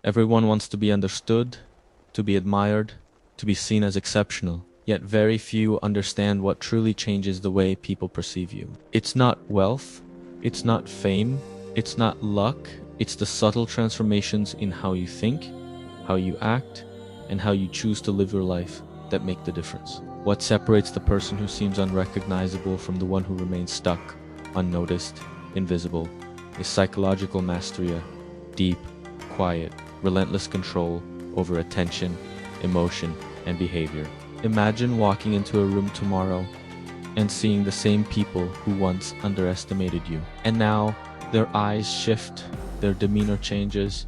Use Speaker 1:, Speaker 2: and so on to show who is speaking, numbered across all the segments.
Speaker 1: Everyone wants to be understood, to be admired, to be seen as exceptional. Yet very few understand what truly changes the way people perceive you. It's not wealth, it's not fame, it's not luck, it's the subtle transformations in how you think, how you act, and how you choose to live your life that make the difference. What separates the person who seems unrecognizable from the one who remains stuck, unnoticed, invisible, is psychological mastery, deep, quiet, relentless control over attention, emotion, and behavior. Imagine walking into a room tomorrow and seeing the same people who once underestimated you. And now their eyes shift, their demeanor changes,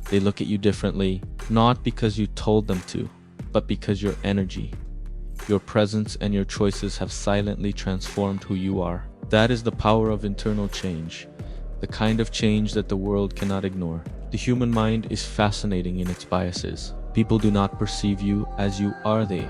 Speaker 1: they look at you differently, not because you told them to, but because your energy, your presence, and your choices have silently transformed who you are. That is the power of internal change, the kind of change that the world cannot ignore. The human mind is fascinating in its biases. People do not perceive you as you are, they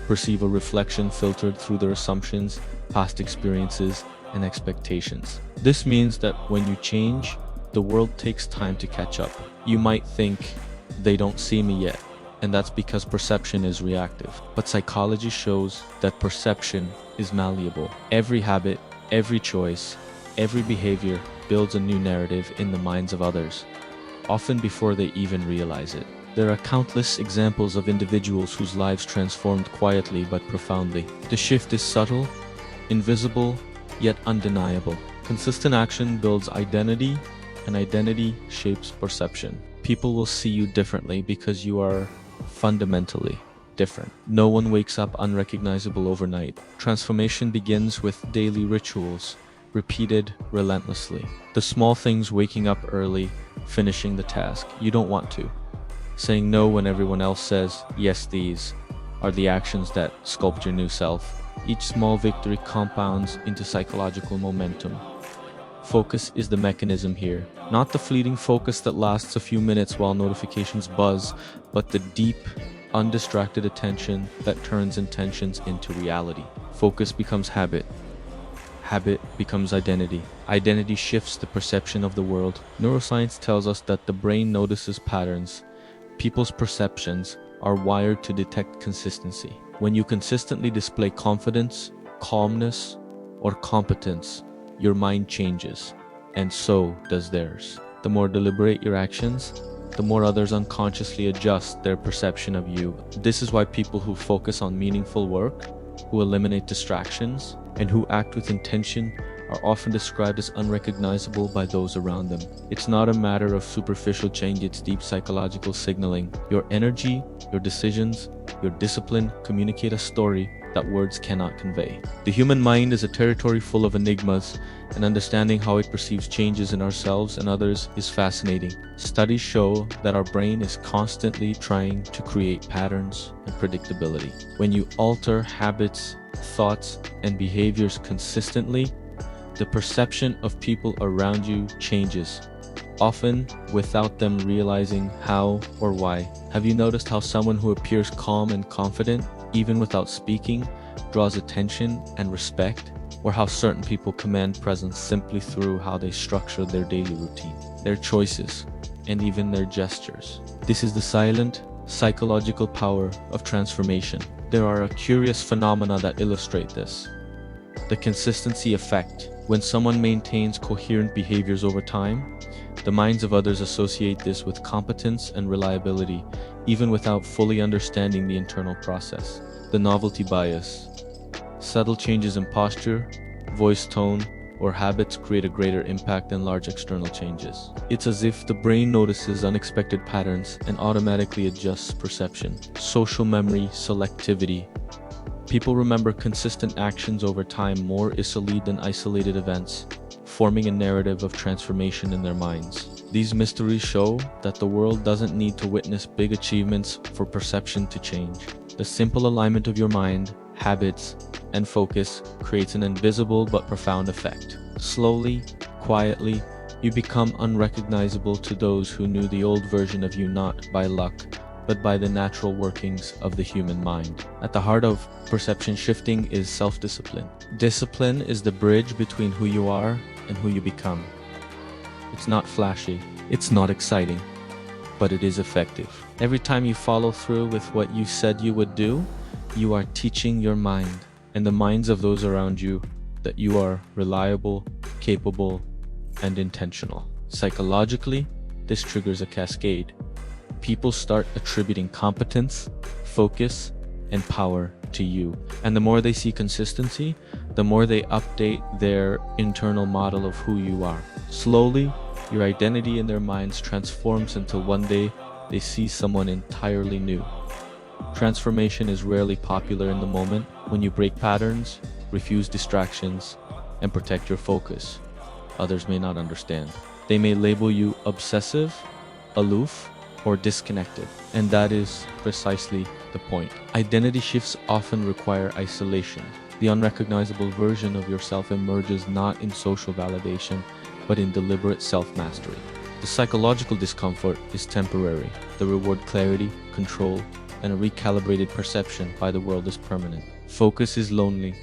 Speaker 1: perceive a reflection filtered through their assumptions, past experiences, and expectations. This means that when you change, the world takes time to catch up. You might think, they don't see me yet, and that's because perception is reactive. But psychology shows that perception is malleable. Every habit, every choice, every behavior builds a new narrative in the minds of others, often before they even realize it. There are countless examples of individuals whose lives transformed quietly but profoundly. The shift is subtle, invisible, yet undeniable. Consistent action builds identity, and identity shapes perception. People will see you differently because you are fundamentally different. No one wakes up unrecognizable overnight. Transformation begins with daily rituals, repeated relentlessly. The small things: waking up early, finishing the task you don't want to, saying no when everyone else says yes. These are the actions that sculpt your new self. Each small victory compounds into psychological momentum. Focus is the mechanism here, not the fleeting focus that lasts a few minutes while notifications buzz, but the deep, undistracted attention that turns intentions into reality. Focus becomes habit. Habit becomes identity. Identity shifts the perception of the world. Neuroscience tells us that the brain notices patterns. People's perceptions are wired to detect consistency. When you consistently display confidence, calmness, or competence, your mind changes, and so does theirs. The more deliberate your actions, the more others unconsciously adjust their perception of you. This is why people who focus on meaningful work, who eliminate distractions, and who act with intention are often described as unrecognizable by those around them. It's not a matter of superficial change, it's deep psychological signaling. Your energy, your decisions, your discipline communicate a story that words cannot convey. The human mind is a territory full of enigmas, and understanding how it perceives changes in ourselves and others is fascinating. Studies show that our brain is constantly trying to create patterns and predictability. When you alter habits, thoughts, and behaviors consistently, the perception of people around you changes, often without them realizing how or why. Have you noticed how someone who appears calm and confident, even without speaking, draws attention and respect? Or how certain people command presence simply through how they structure their daily routine, their choices, and even their gestures? This is the silent, psychological power of transformation. There are a curious phenomena that illustrate this. The consistency effect. When someone maintains coherent behaviors over time, the minds of others associate this with competence and reliability, even without fully understanding the internal process. The novelty bias. Subtle changes in posture, voice tone, or habits create a greater impact than large external changes. It's as if the brain notices unexpected patterns and automatically adjusts perception. Social memory selectivity. People remember consistent actions over time more easily than isolated events, forming a narrative of transformation in their minds. These mysteries show that the world doesn't need to witness big achievements for perception to change. The simple alignment of your mind, habits, and focus creates an invisible but profound effect. Slowly, quietly, you become unrecognizable to those who knew the old version of you not by luck, but by the natural workings of the human mind. At the heart of perception shifting is self-discipline. Discipline is the bridge between who you are and who you become. It's not flashy, it's not exciting, but it is effective. Every time you follow through with what you said you would do, you are teaching your mind and the minds of those around you that you are reliable, capable, and intentional. Psychologically, this triggers a cascade. People start attributing competence, focus, and power to you. And the more they see consistency, the more they update their internal model of who you are. Slowly, your identity in their minds transforms until one day they see someone entirely new. Transformation is rarely popular in the moment. When you break patterns, refuse distractions, and protect your focus, others may not understand. They may label you obsessive, aloof, or disconnected, and that is precisely the point. Identity shifts often require isolation. The unrecognizable version of yourself emerges not in social validation, but in deliberate self-mastery. The psychological discomfort is temporary. The reward clarity, control, and a recalibrated perception by the world is permanent. Focus is lonely,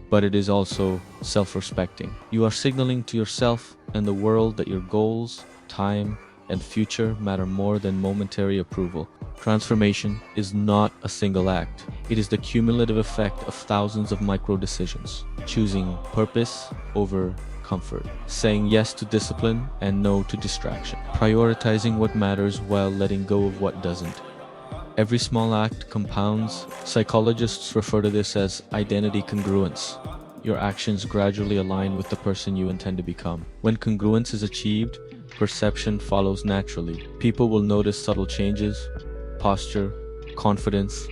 Speaker 1: but it is also self-respecting. You are signaling to yourself and the world that your goals, time, and future matter more than momentary approval. Transformation is not a single act. It is the cumulative effect of thousands of micro decisions, choosing purpose over comfort, saying yes to discipline and no to distraction, prioritizing what matters while letting go of what doesn't. Every small act compounds. Psychologists refer to this as identity congruence. Your actions gradually align with the person you intend to become. When congruence is achieved, perception follows naturally. People will notice subtle changes: posture, confidence,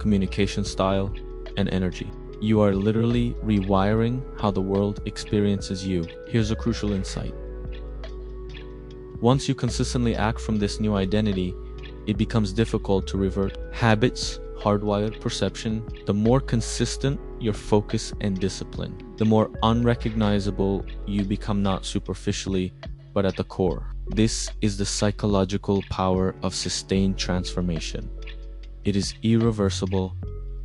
Speaker 1: communication style, and energy. You are literally rewiring how the world experiences you. Here's a crucial insight. Once you consistently act from this new identity, it becomes difficult to revert. Habits, hardwired perception. The more consistent your focus and discipline, the more unrecognizable you become, not superficially, but at the core. This is the psychological power of sustained transformation. It is irreversible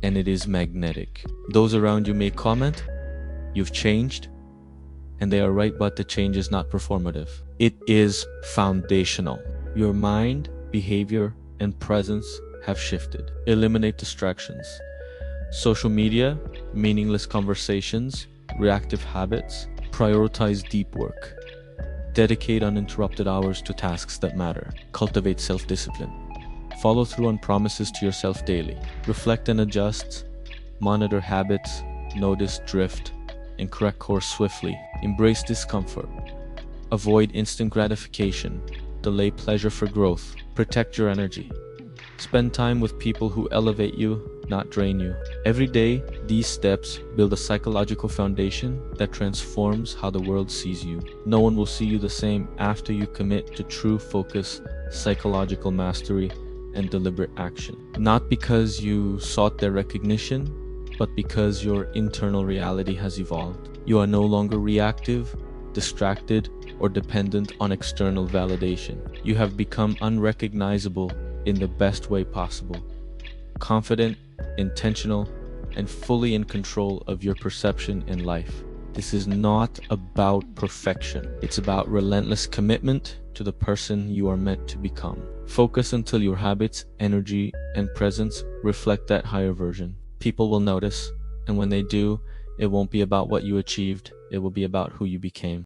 Speaker 1: and it is magnetic. Those around you may comment, "You've changed," and they are right, but the change is not performative. It is foundational. Your mind, behavior, and presence have shifted. Eliminate distractions. Social media, meaningless conversations, reactive habits. Prioritize deep work. Dedicate uninterrupted hours to tasks that matter. Cultivate self-discipline. Follow through on promises to yourself daily. Reflect and adjust. Monitor habits. Notice drift, and correct course swiftly. Embrace discomfort. Avoid instant gratification. Delay pleasure for growth. Protect your energy. Spend time with people who elevate you, not drain you. Every day, these steps build a psychological foundation that transforms how the world sees you. No one will see you the same after you commit to true focus, psychological mastery, and deliberate action. Not because you sought their recognition, but because your internal reality has evolved. You are no longer reactive, distracted, or dependent on external validation. You have become unrecognizable in the best way possible. Confident, intentional, and fully in control of your perception and life. This is not about perfection. It's about relentless commitment to the person you are meant to become. Focus until your habits, energy, and presence reflect that higher version. People will notice, and when they do, it won't be about what you achieved, it will be about who you became.